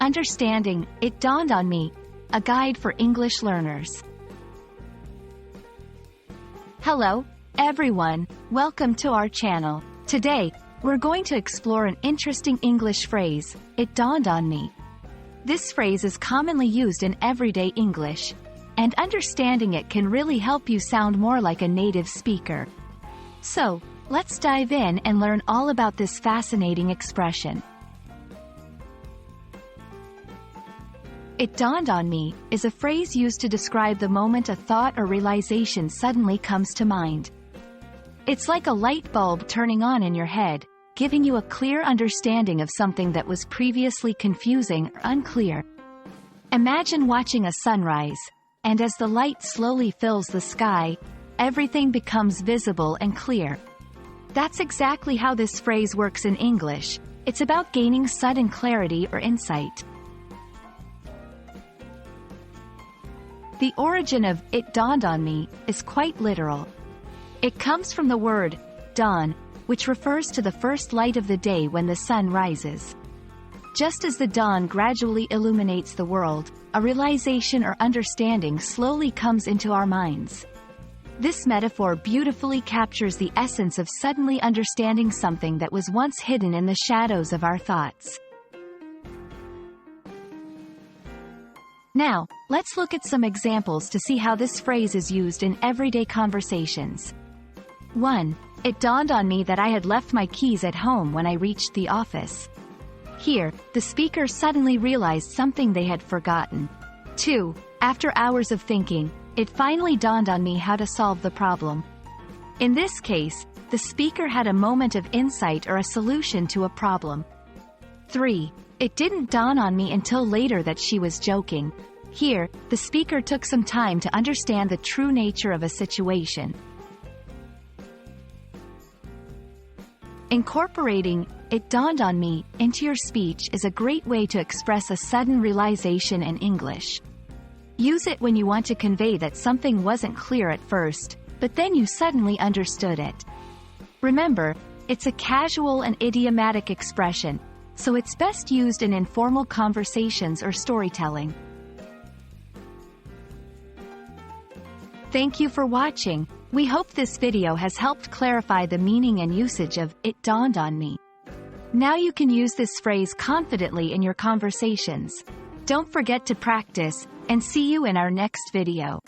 Understanding, it dawned on me. A guide for English learners. Hello, everyone. Welcome to our channel. Today, we're going to explore an interesting English phrase, it dawned on me. This phrase is commonly used in everyday English, and understanding it can really help you sound more like a native speaker. So, let's dive in and learn all about this fascinating expression. It dawned on me is a phrase used to describe the moment a thought or realization suddenly comes to mind. It's like a light bulb turning on in your head, giving you a clear understanding of something that was previously confusing or unclear. Imagine watching a sunrise, and as the light slowly fills the sky, everything becomes visible and clear. That's exactly how this phrase works in English. It's about gaining sudden clarity or insight. The origin of "it dawned on me" is quite literal. It comes from the word dawn, which refers to the first light of the day when the sun rises. Just as the dawn gradually illuminates the world, a realization or understanding slowly comes into our minds. This metaphor beautifully captures the essence of suddenly understanding something that was once hidden in the shadows of our thoughts. Now, let's look at some examples to see how this phrase is used in everyday conversations. 1. It dawned on me that I had left my keys at home when I reached the office. Here, the speaker suddenly realized something they had forgotten. 2. After hours of thinking, it finally dawned on me how to solve the problem. In this case, the speaker had a moment of insight or a solution to a problem. 3. It didn't dawn on me until later that she was joking. Here, the speaker took some time to understand the true nature of a situation. Incorporating "it dawned on me" into your speech is a great way to express a sudden realization in English. Use it when you want to convey that something wasn't clear at first, but then you suddenly understood it. Remember, it's a casual and idiomatic expression, so it's best used in informal conversations or storytelling. Thank you for watching. We hope this video has helped clarify the meaning and usage of "it dawned on me." Now you can use this phrase confidently in your conversations. Don't forget to practice, and see you in our next video.